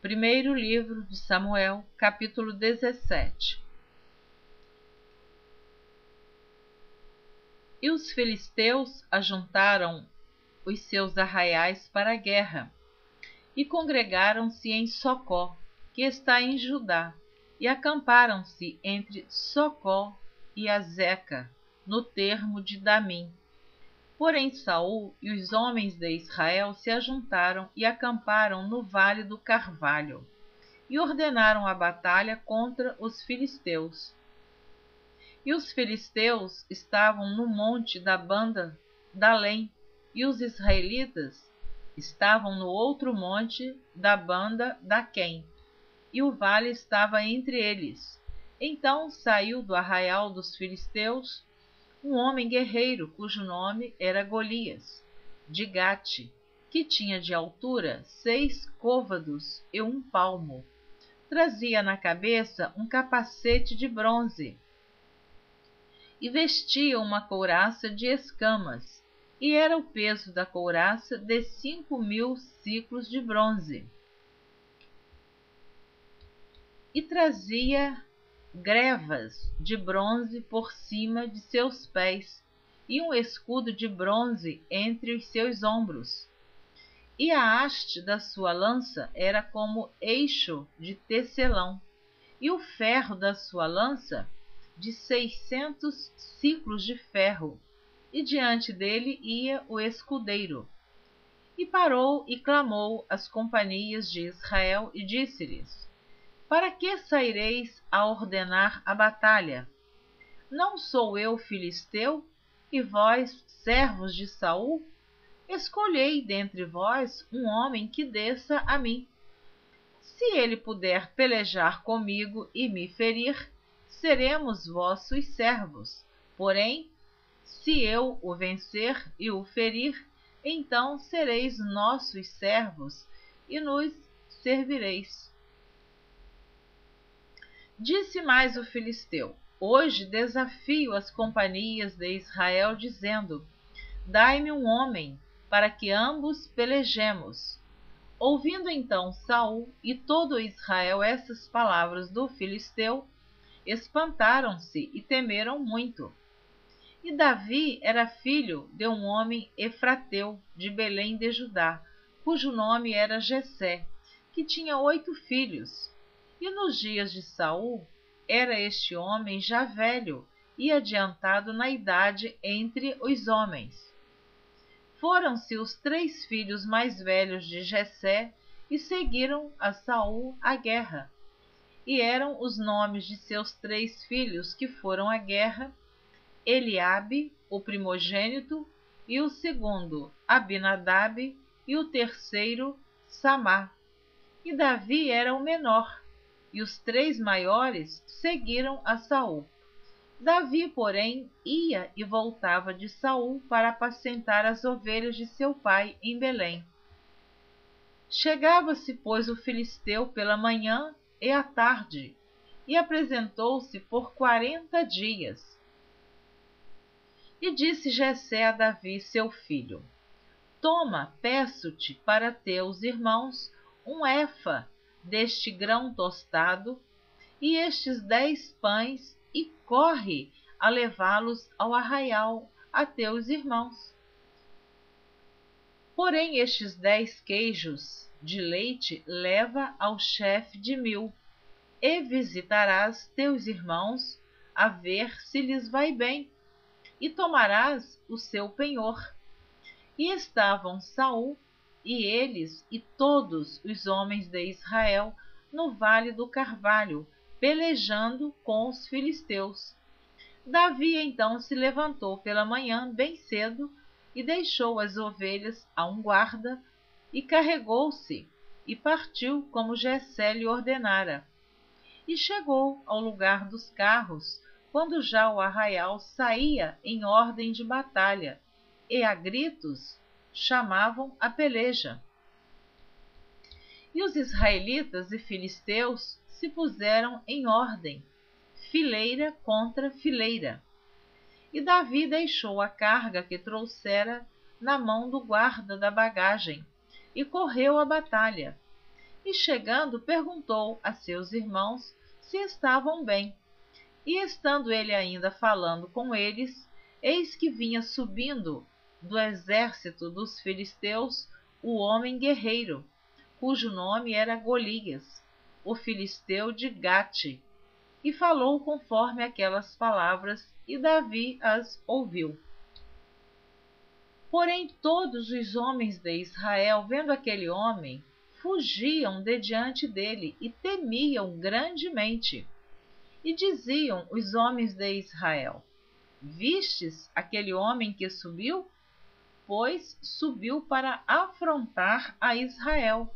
Primeiro livro de Samuel, capítulo 17. E os filisteus ajuntaram os seus arraiais para a guerra, e congregaram-se em Socó, que está em Judá, e acamparam-se entre Socó e Azeca, no termo de Damim. Porém Saul e os homens de Israel se ajuntaram e acamparam no vale do Carvalho, e ordenaram a batalha contra os filisteus. E os filisteus estavam no monte da banda d'Além, e os israelitas estavam no outro monte da banda d'Aquém, e o vale estava entre eles. Então saiu do arraial dos filisteus um homem guerreiro, cujo nome era Golias, de Gate, que tinha de altura 6 côvados e 1 palmo. Trazia na cabeça um capacete de bronze, e vestia uma couraça de escamas, e era o peso da couraça de 5.000 siclos de bronze. E trazia grevas de bronze por cima de seus pés, e um escudo de bronze entre os seus ombros. E a haste da sua lança era como eixo de tecelão, e o ferro da sua lança de 600 siclos de ferro, e diante dele ia o escudeiro. E parou e clamou às companhias de Israel e disse-lhes: para que saireis a ordenar a batalha? Não sou eu filisteu, e vós, servos de Saul? Escolhei dentre vós um homem que desça a mim. Se ele puder pelejar comigo e me ferir, seremos vossos servos. Porém, se eu o vencer e o ferir, então sereis nossos servos e nos servireis. Disse mais o filisteu: hoje desafio as companhias de Israel, dizendo: dai-me um homem, para que ambos pelejemos. Ouvindo então Saul e todo Israel essas palavras do filisteu, espantaram-se e temeram muito. E Davi era filho de um homem efrateu, de Belém de Judá, cujo nome era Jessé, que tinha 8 filhos. E nos dias de Saul, era este homem já velho e adiantado na idade entre os homens. Foram-se os 3 filhos mais velhos de Jessé e seguiram a Saul à guerra. E eram os nomes de seus 3 filhos que foram à guerra: Eliabe, o primogênito, e o segundo, Abinadab, e o terceiro, Samá. E Davi era o menor, e os 3 maiores seguiram a Saul. Davi, porém, ia e voltava de Saul para apacentar as ovelhas de seu pai em Belém. Chegava-se, pois, o filisteu pela manhã e à tarde, e apresentou-se por 40 dias. E disse Jessé a Davi, seu filho: toma, peço-te, para teus irmãos, um efa deste grão tostado, e estes 10 pães, e corre a levá-los ao arraial a teus irmãos. Porém estes 10 queijos de leite leva ao chefe de 1000, e visitarás teus irmãos, a ver se lhes vai bem, e tomarás o seu penhor. E estavam Saul e eles e todos os homens de Israel no vale do Carvalho, pelejando com os filisteus. Davi então se levantou pela manhã bem cedo e deixou as ovelhas a um guarda, e carregou-se e partiu como Jessé lhe ordenara. E chegou ao lugar dos carros, quando já o arraial saía em ordem de batalha, e a gritos chamavam a peleja. E os israelitas e filisteus se puseram em ordem, fileira contra fileira. E Davi deixou a carga que trouxera na mão do guarda da bagagem, e correu à batalha. e chegando perguntou a seus irmãos se estavam bem. E estando ele ainda falando com eles, eis que vinha subindo do exército dos filisteus o homem guerreiro, cujo nome era Golias, o filisteu de Gate, e falou conforme aquelas palavras, e Davi as ouviu. Porém todos os homens de Israel, vendo aquele homem, fugiam de diante dele e temiam grandemente. E diziam os homens de Israel: Vistes aquele homem que subiu? Pois subiu para afrontar a Israel.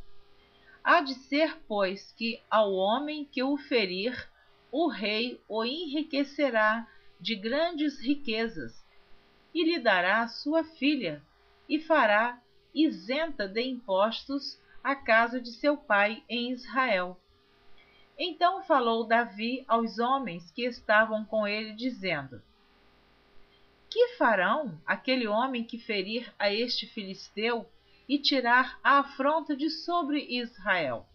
Há de ser, pois, que ao homem que o ferir, o rei o enriquecerá de grandes riquezas, e lhe dará sua filha, e fará isenta de impostos a casa de seu pai em Israel. Então falou Davi aos homens que estavam com ele, dizendo: Que farão aquele homem que ferir a este filisteu e tirar a afronta de sobre Israel?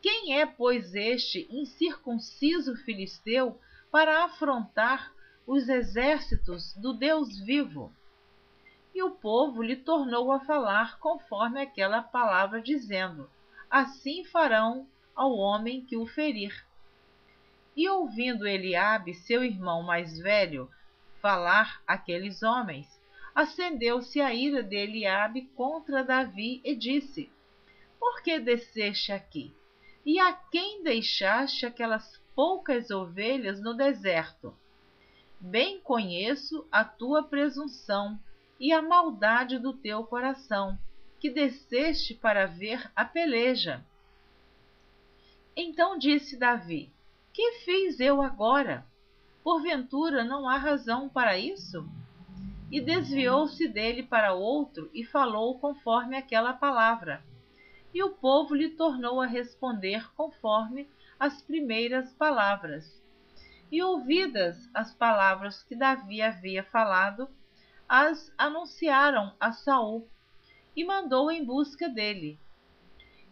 Quem é, pois, este incircunciso filisteu para afrontar os exércitos do Deus vivo? E o povo lhe tornou a falar conforme aquela palavra, dizendo: Assim farão ao homem que o ferir. E ouvindo Eliabe, seu irmão mais velho, falar aqueles homens, acendeu-se a ira de Eliabe contra Davi e disse: Por que desceste aqui? E a quem deixaste aquelas poucas ovelhas no deserto? Bem conheço a tua presunção e a maldade do teu coração, que desceste para ver a peleja. Então disse Davi: Que fiz eu agora? Porventura não há razão para isso? E desviou-se dele para outro e falou conforme aquela palavra. E o povo lhe tornou a responder conforme as primeiras palavras. E ouvidas as palavras que Davi havia falado, as anunciaram a Saul, e mandou em busca dele.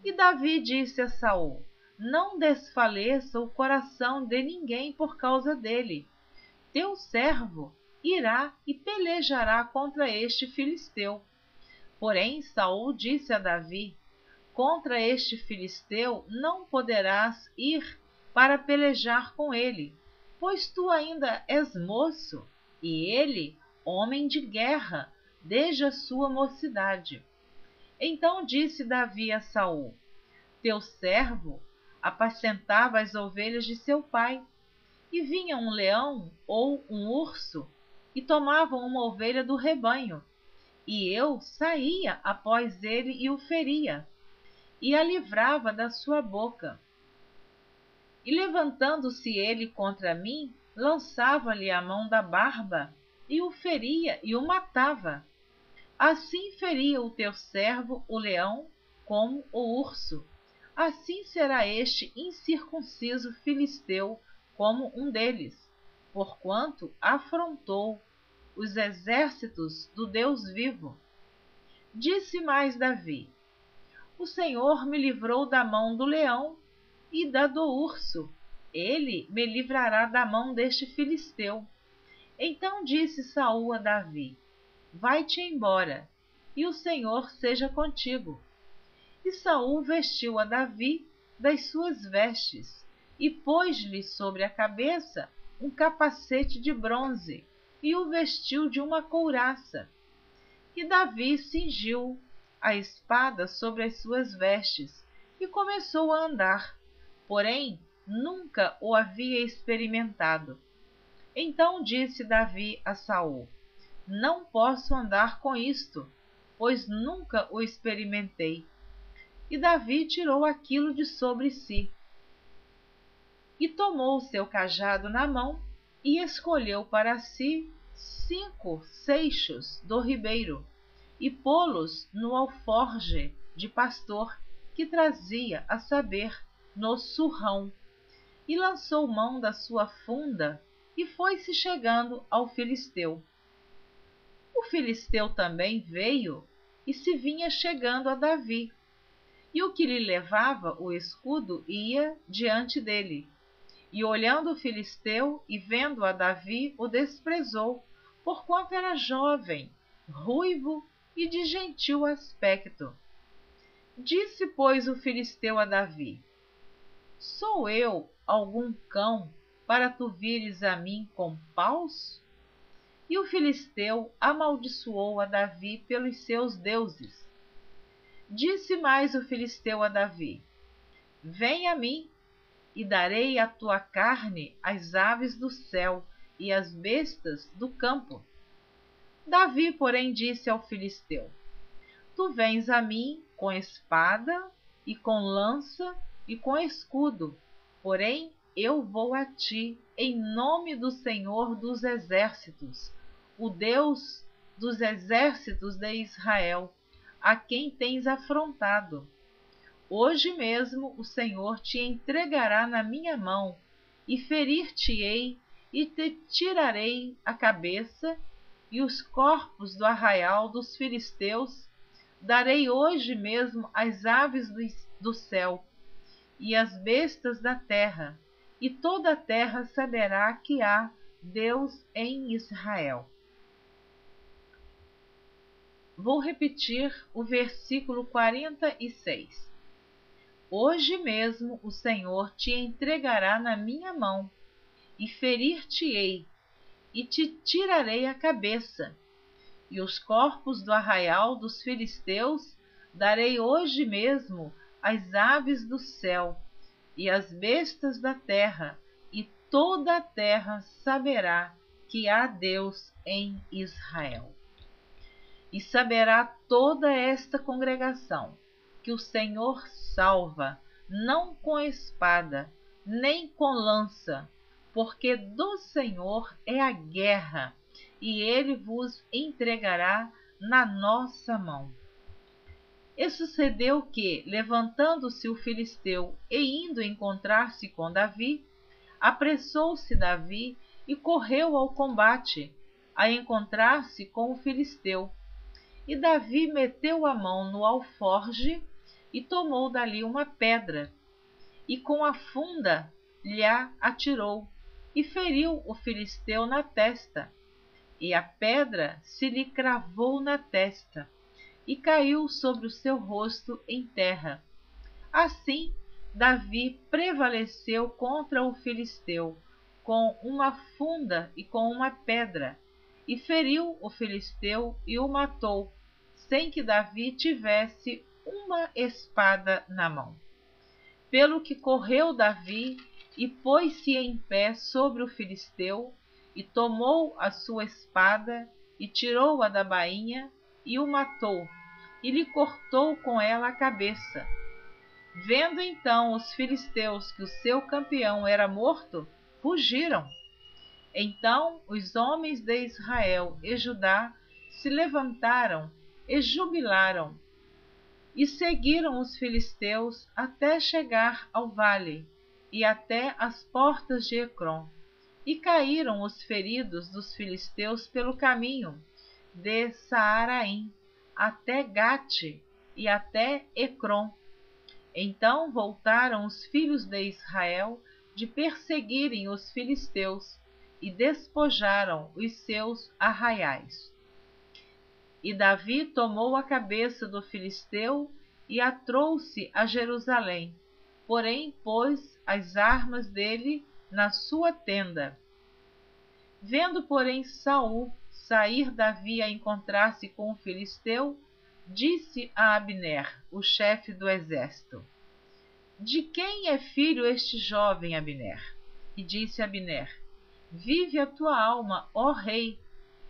E Davi disse a Saul: Não desfaleça o coração de ninguém por causa dele. Teu servo irá e pelejará contra este filisteu. Porém Saul disse a Davi: Contra este filisteu não poderás ir para pelejar com ele, pois tu ainda és moço, e ele, homem de guerra, desde a sua mocidade. Então disse Davi a Saul: Teu servo apacentava as ovelhas de seu pai, e vinha um leão ou um urso, e tomava uma ovelha do rebanho, e eu saía após ele e o feria, e a livrava da sua boca. E levantando-se ele contra mim, lançava-lhe a mão da barba, e o feria e o matava. Assim feria o teu servo o leão como o urso. Assim será este incircunciso filisteu como um deles, porquanto afrontou os exércitos do Deus vivo. Disse mais Davi: O Senhor me livrou da mão do leão e da do urso. Ele me livrará da mão deste filisteu. Então disse Saul a Davi: Vai-te embora, e o Senhor seja contigo. E Saul vestiu a Davi das suas vestes, e pôs-lhe sobre a cabeça um capacete de bronze, e o vestiu de uma couraça. E Davi cingiu a espada sobre as suas vestes, e começou a andar, porém nunca o havia experimentado. Então disse Davi a Saul: Não posso andar com isto, pois nunca o experimentei. E Davi tirou aquilo de sobre si, e tomou o seu cajado na mão, e escolheu para si 5 seixos do ribeiro, e pô-los no alforje de pastor que trazia, a saber, no surrão, e lançou mão da sua funda, e foi-se chegando ao filisteu. O filisteu também veio, e se vinha chegando a Davi, E o que lhe levava o escudo ia diante dele. E olhando o filisteu e vendo a Davi, o desprezou, porquanto era jovem, ruivo e de gentil aspecto. Disse, pois, o filisteu a Davi: Sou eu algum cão, para tu vires a mim com paus? E o filisteu amaldiçoou a Davi pelos seus deuses. Disse mais o filisteu a Davi: Vem a mim, e darei a tua carne às aves do céu e às bestas do campo. Davi, porém, disse ao filisteu: Tu vens a mim com espada e com lança e com escudo, porém eu vou a ti em nome do Senhor dos exércitos, o Deus dos exércitos de Israel, a quem tens afrontado. Hoje mesmo o Senhor te entregará na minha mão, e ferir-te-ei, e te tirarei a cabeça, e os corpos do arraial dos filisteus darei hoje mesmo às aves do céu e às bestas da terra, e toda a terra saberá que há Deus em Israel. Vou repetir o versículo 46. Hoje mesmo o Senhor te entregará na minha mão, e ferir-te-ei, e te tirarei a cabeça, e os corpos do arraial dos filisteus darei hoje mesmo às aves do céu e às bestas da terra, e toda a terra saberá que há Deus em Israel. E saberá toda esta congregação que o Senhor salva, não com espada, nem com lança, porque do Senhor é a guerra, e ele vos entregará na nossa mão. E sucedeu que, levantando-se o filisteu e indo encontrar-se com Davi, apressou-se Davi e correu ao combate, a encontrar-se com o filisteu. E Davi meteu a mão no alforge e tomou dali uma pedra, e com a funda lhe a atirou, e feriu o filisteu na testa. E a pedra se lhe cravou na testa, e caiu sobre o seu rosto em terra. Assim, Davi prevaleceu contra o filisteu, com uma funda e com uma pedra, e feriu o filisteu e o matou, sem que Davi tivesse uma espada na mão. Pelo que correu Davi e pôs-se em pé sobre o filisteu, e tomou a sua espada, e tirou-a da bainha, e o matou, e lhe cortou com ela a cabeça. Vendo então os filisteus que o seu campeão era morto, fugiram. Então os homens de Israel e Judá se levantaram e jubilaram, e seguiram os filisteus até chegar ao vale, e até as portas de Ecrom. E caíram os feridos dos filisteus pelo caminho, de Saaraim até Gate e até Ecrom. Então voltaram os filhos de Israel de perseguirem os filisteus, e despojaram os seus arraiais. E Davi tomou a cabeça do filisteu e a trouxe a Jerusalém, porém pôs as armas dele na sua tenda. Vendo, porém, Saul sair Davi a encontrar-se com o filisteu, disse a Abner, o chefe do exército: De quem é filho este jovem, Abner? E disse Abner: Vive a tua alma, ó rei,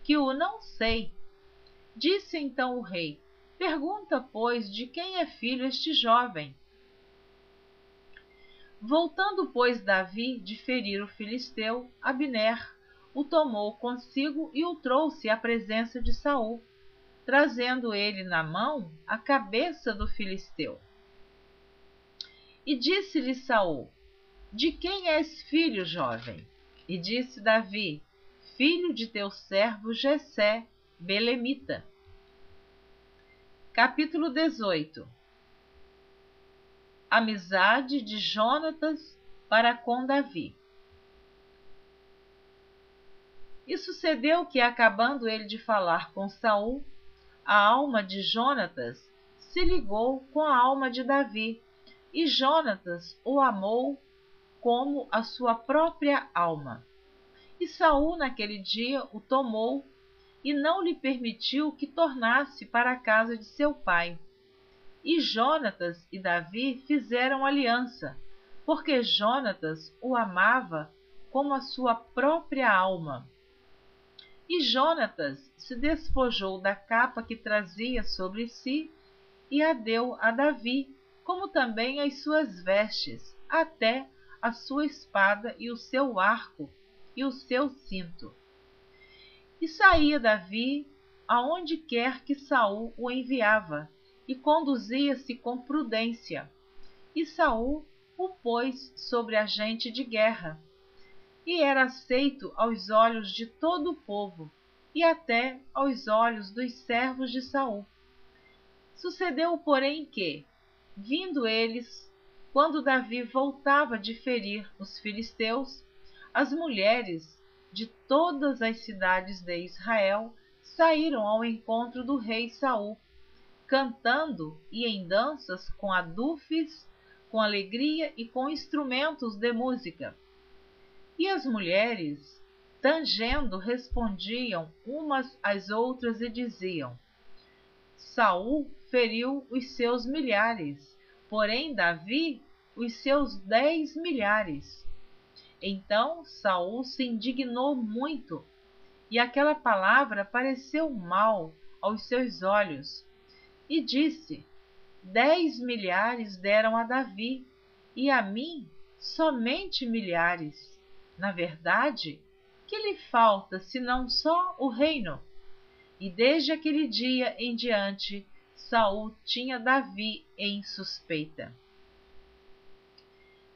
que o não sei. Disse então o rei: Pergunta, pois, de quem é filho este jovem? Voltando, pois, Davi de ferir o filisteu, Abner o tomou consigo e o trouxe à presença de Saul, trazendo ele na mão a cabeça do filisteu. E disse-lhe Saul: De quem és filho, jovem? E disse Davi: Filho de teu servo Jessé, belemita. Capítulo 18. Amizade de Jonatas para com Davi. E sucedeu que, acabando ele de falar com Saul, a alma de Jonatas se ligou com a alma de Davi, e Jonatas o amou como a sua própria alma. E Saul naquele dia o tomou e não lhe permitiu que tornasse para a casa de seu pai. E Jonatas e Davi fizeram aliança, porque Jonatas o amava como a sua própria alma. E Jonatas se despojou da capa que trazia sobre si e a deu a Davi, como também as suas vestes, até a sua espada e o seu arco e o seu cinto. E saía Davi aonde quer que Saul o enviava, e conduzia-se com prudência. E Saul o pôs sobre a gente de guerra, e era aceito aos olhos de todo o povo, e até aos olhos dos servos de Saul. Sucedeu, porém, que, vindo eles, quando Davi voltava de ferir os filisteus, as mulheres de todas as cidades de Israel saíram ao encontro do rei Saul, cantando e em danças com adufes, com alegria e com instrumentos de música. E as mulheres, tangendo, respondiam umas às outras e diziam: Saul feriu os seus milhares, porém Davi os seus 10 milhares. Então Saul se indignou muito, e aquela palavra pareceu mal aos seus olhos, e disse: 10 milhares deram a Davi, e a mim somente milhares. Na verdade, que lhe falta senão só o reino? E desde aquele dia em diante, Saul tinha Davi em suspeita.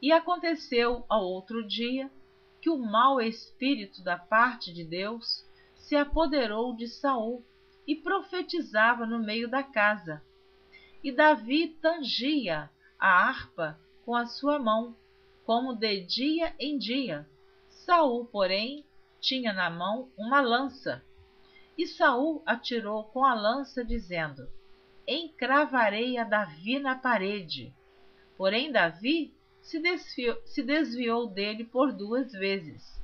E aconteceu ao outro dia que o mau espírito da parte de Deus se apoderou de Saul e profetizava no meio da casa. E Davi tangia a harpa com a sua mão, como de dia em dia. Saul, porém, tinha na mão uma lança. E Saul atirou com a lança, dizendo: Encravarei a Davi na parede. Porém Davi se desviou dele por 2 vezes.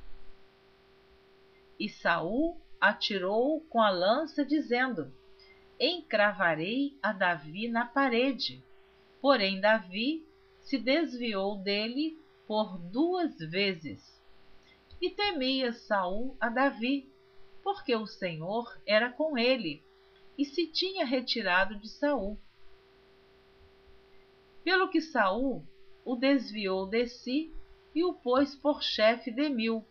E Saul atirou com a lança, dizendo: Encravarei a Davi na parede. Porém Davi se desviou dele por 2 vezes. E temia Saul a Davi, porque o Senhor era com ele, e se tinha retirado de Saul. Pelo que Saul o desviou de si e o pôs por chefe de 1000,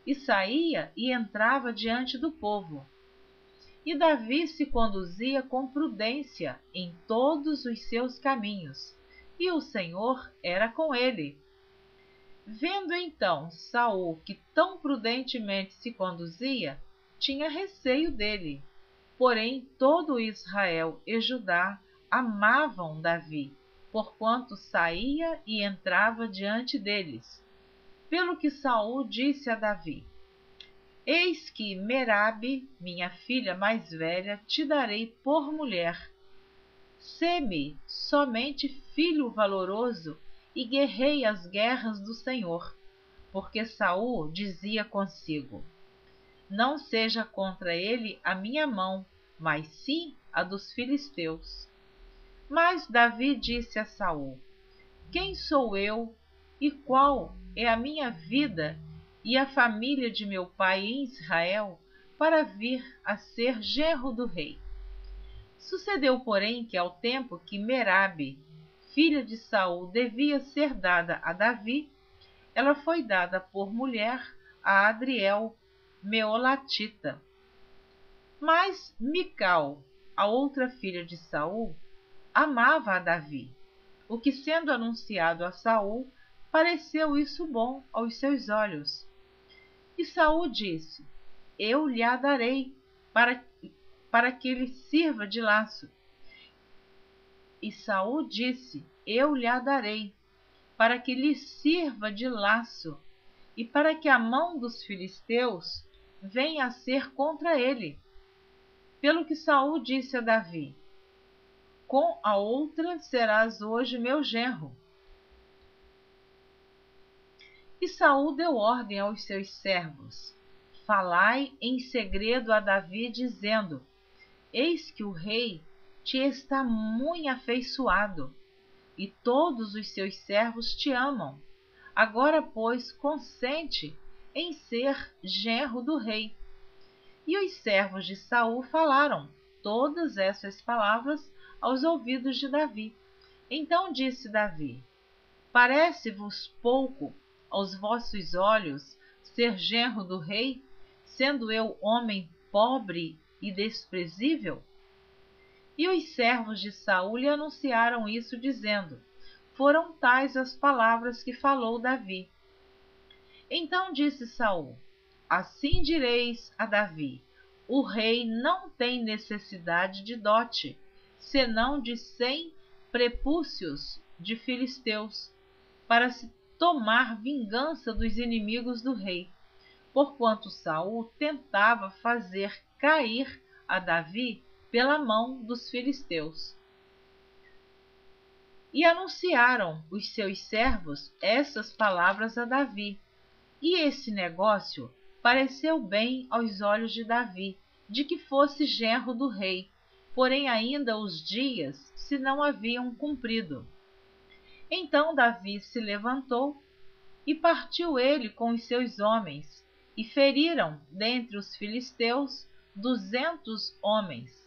e saía e entrava diante do povo. E Davi se conduzia com prudência em todos os seus caminhos, e o Senhor era com ele. Vendo então Saul que tão prudentemente se conduzia, tinha receio dele. Porém todo Israel e Judá amavam Davi, porquanto saía e entrava diante deles. Pelo que Saul disse a Davi: Eis que Merabe, minha filha mais velha, te darei por mulher. Sê-me somente filho valoroso e guerrei as guerras do Senhor. Porque Saul dizia consigo: Não seja contra ele a minha mão, mas sim a dos filisteus. Mas Davi disse a Saul: Quem sou eu e qual é a minha vida e a família de meu pai em Israel para vir a ser genro do rei? Sucedeu, porém, que ao tempo que Merabe, filha de Saul, devia ser dada a Davi, ela foi dada por mulher a Adriel, meolatita. Mas Mical, a outra filha de Saul, amava a Davi, o que, sendo anunciado a Saul, pareceu isso bom aos seus olhos. E Saul disse: Eu lhe a darei, para que lhe sirva de laço. E Saul disse: eu lhe a darei, para que lhe sirva de laço, e para que a mão dos filisteus venha a ser contra ele. Pelo que Saul disse a Davi: com a outra serás hoje meu genro. E Saul deu ordem aos seus servos: falai em segredo a Davi, dizendo: eis que o rei te está muito afeiçoado, e todos os seus servos te amam. Agora, pois, consente em ser genro do rei. E os servos de Saul falaram todas essas palavras aos ouvidos de Davi. Então disse Davi: parece-vos pouco aos vossos olhos ser genro do rei, sendo eu homem pobre e desprezível? E os servos de Saul lhe anunciaram isso, dizendo: foram tais as palavras que falou Davi. Então disse Saul: assim direis a Davi: o rei não tem necessidade de dote, senão de 100 prepúcios de filisteus, para se tomar vingança dos inimigos do rei, porquanto Saul tentava fazer cair a Davi pela mão dos filisteus. E anunciaram os seus servos essas palavras a Davi. E esse negócio pareceu bem aos olhos de Davi, de que fosse genro do rei, porém ainda os dias se não haviam cumprido. Então Davi se levantou e partiu ele com os seus homens, e feriram dentre os filisteus 200 homens.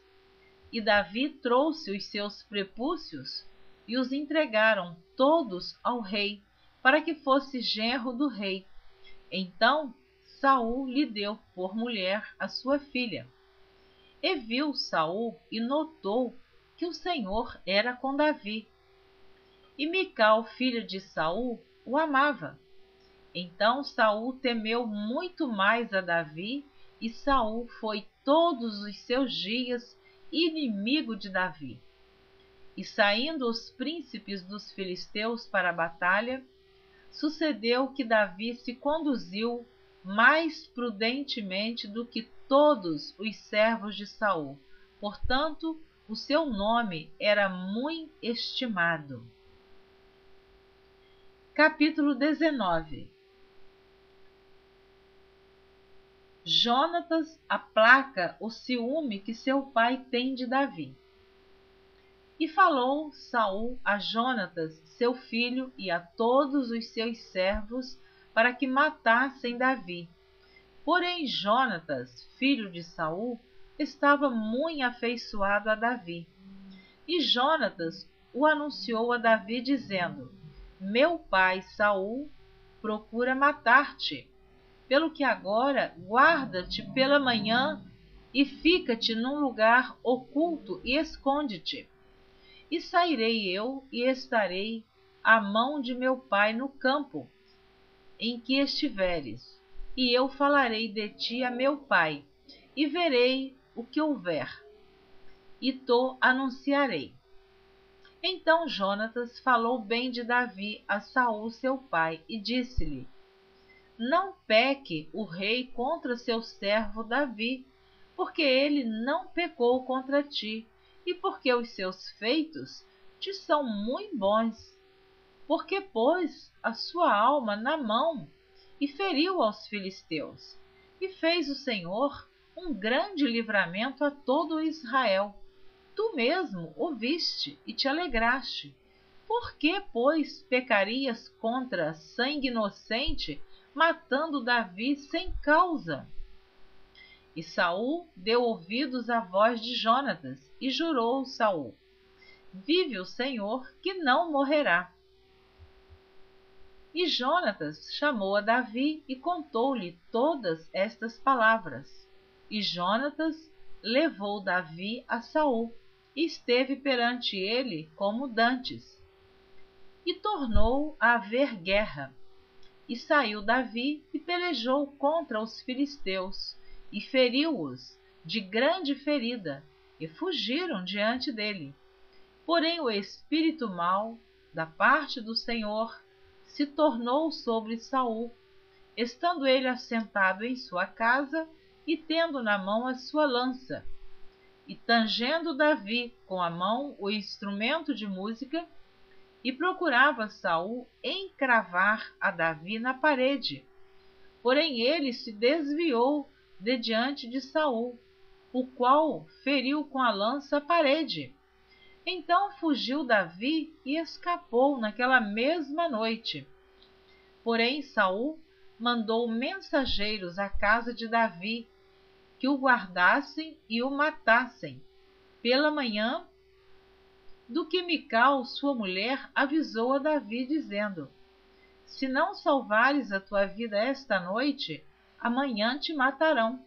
E Davi trouxe os seus prepúcios e os entregaram todos ao rei, para que fosse genro do rei. Então Saul lhe deu por mulher a sua filha. E viu Saul e notou que o Senhor era com Davi. E Mical, filha de Saul, o amava. Então Saul temeu muito mais a Davi, e Saul foi todos os seus dias inimigo de Davi. E saindo os príncipes dos filisteus para a batalha, sucedeu que Davi se conduziu mais prudentemente do que todos os servos de Saul. Portanto, o seu nome era muito estimado. Capítulo 19. Jonatas aplaca o ciúme que seu pai tem de Davi. E falou Saul a Jonatas, seu filho, e a todos os seus servos, para que matassem Davi. Porém Jonatas, filho de Saul, estava muito afeiçoado a Davi. E Jonatas o anunciou a Davi, dizendo: meu pai Saul procura matar-te, pelo que agora guarda-te pela manhã e fica-te num lugar oculto e esconde-te. E sairei eu e estarei à mão de meu pai no campo em que estiveres, e eu falarei de ti a meu pai, e verei o que houver, e to anunciarei. Então Jonatas falou bem de Davi a Saul seu pai, e disse-lhe: não peque o rei contra seu servo Davi, porque ele não pecou contra ti, e porque os seus feitos te são muito bons. Porque pôs a sua alma na mão e feriu aos filisteus, e fez o Senhor um grande livramento a todo Israel. Tu mesmo o viste e te alegraste. Por que, pois, pecarias contra sangue inocente, matando Davi sem causa? E Saul deu ouvidos à voz de Jonatas, e jurou Saul: vive o Senhor, que não morrerá. E Jonatas chamou a Davi e contou-lhe todas estas palavras. E Jonatas levou Davi a Saul, e esteve perante ele como dantes. E tornou a haver guerra. E saiu Davi e pelejou contra os filisteus, e feriu-os de grande ferida, e fugiram diante dele. Porém o espírito mau da parte do Senhor se tornou sobre Saul, estando ele assentado em sua casa e tendo na mão a sua lança, e tangendo Davi com a mão o instrumento de música, e procurava Saul encravar a Davi na parede. Porém ele se desviou de diante de Saul, o qual feriu com a lança a parede. Então fugiu Davi e escapou naquela mesma noite. Porém Saul mandou mensageiros à casa de Davi, que o guardassem e o matassem. Pela manhã, do que Mical, sua mulher, avisou a Davi, dizendo: se não salvares a tua vida esta noite, amanhã te matarão.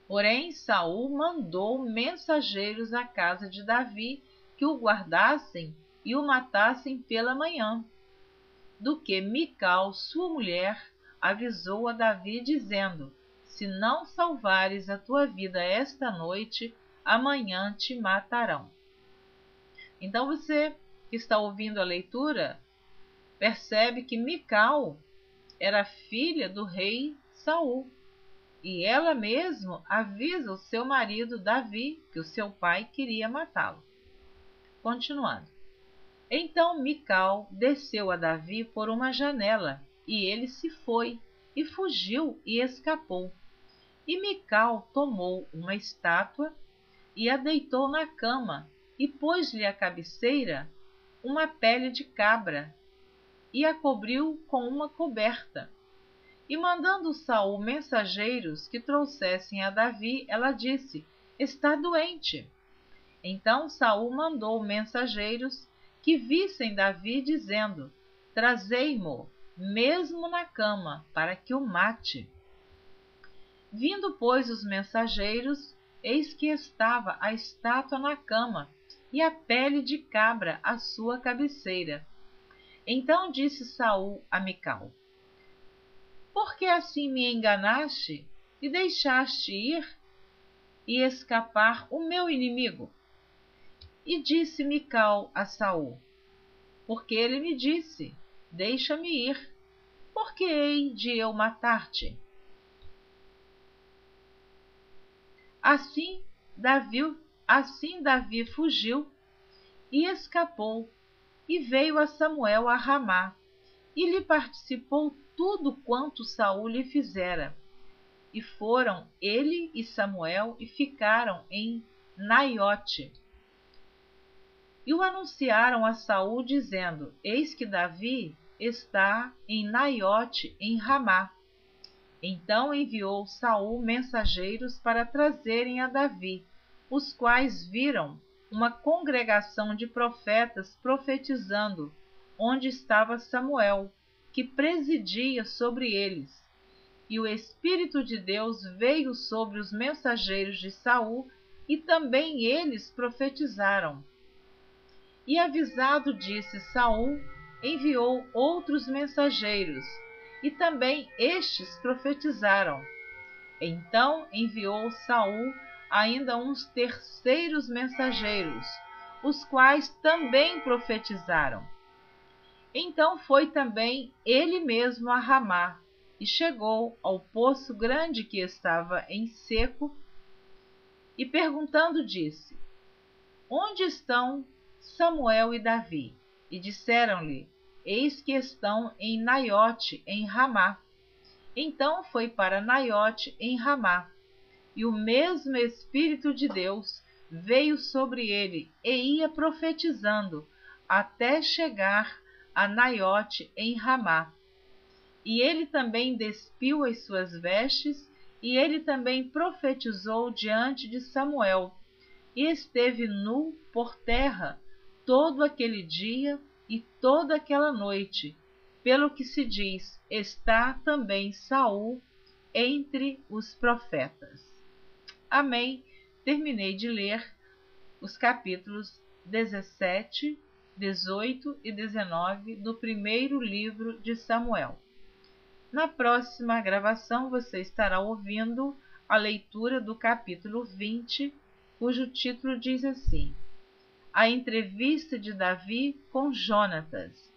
Porém Saul mandou mensageiros à casa de Davi, que o guardassem e o matassem pela manhã. Do que Mical, sua mulher, avisou a Davi, dizendo: se não salvares a tua vida esta noite, amanhã te matarão. Então você que está ouvindo a leitura, percebe que Mical era filha do rei Saul, e ela mesma avisa o seu marido Davi que o seu pai queria matá-lo. Continuando. Então Mical desceu a Davi por uma janela, e ele se foi, e fugiu e escapou. E Mical tomou uma estátua e a deitou na cama, e pôs-lhe à cabeceira uma pele de cabra, e a cobriu com uma coberta. E mandando Saul mensageiros que trouxessem a Davi, ela disse: está doente. Então Saul mandou mensageiros que vissem Davi, dizendo: trazei-mo, mesmo na cama, para que o mate. Vindo, pois, os mensageiros, eis que estava a estátua na cama, e a pele de cabra à sua cabeceira. Então disse Saul a Mical: por que assim me enganaste e deixaste ir e escapar o meu inimigo? E disse Mical a Saul: porque ele me disse: deixa-me ir, porque hei de eu matar-te. Assim Davi fugiu e escapou, e veio a Samuel a Ramá, e lhe participou tudo quanto Saul lhe fizera. E foram ele e Samuel e ficaram em Naiote. E o anunciaram a Saul, dizendo: eis que Davi está em Naiote, em Ramá. Então enviou Saul mensageiros para trazerem a Davi, os quais viram uma congregação de profetas profetizando, onde estava Samuel, que presidia sobre eles. E o Espírito de Deus veio sobre os mensageiros de Saul, e também eles profetizaram. E avisado disso Saul, enviou outros mensageiros, e também estes profetizaram. Então enviou Saul ainda uns terceiros mensageiros, os quais também profetizaram. Então foi também ele mesmo a Ramá, e chegou ao poço grande que estava em seco, e perguntando disse: onde estão Samuel e Davi? E disseram-lhe: eis que estão em Naiote, em Ramá. Então foi para Naiote, em Ramá, e o mesmo Espírito de Deus veio sobre ele, e ia profetizando, até chegar a Naiote, em Ramá. E ele também despiu as suas vestes, e ele também profetizou diante de Samuel, e esteve nu por terra todo aquele dia e toda aquela noite, pelo que se diz: está também Saul entre os profetas. Amém. Terminei de ler os capítulos 17, 18 e 19 do primeiro livro de Samuel. Na próxima gravação você estará ouvindo a leitura do capítulo 20, cujo título diz assim: a entrevista de Davi com Jonatas.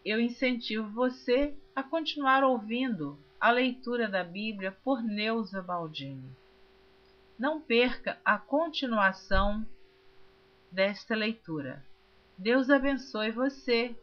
Eu incentivo você a continuar ouvindo a leitura da Bíblia por Neuza Baldini. Não perca a continuação desta leitura. Deus abençoe você.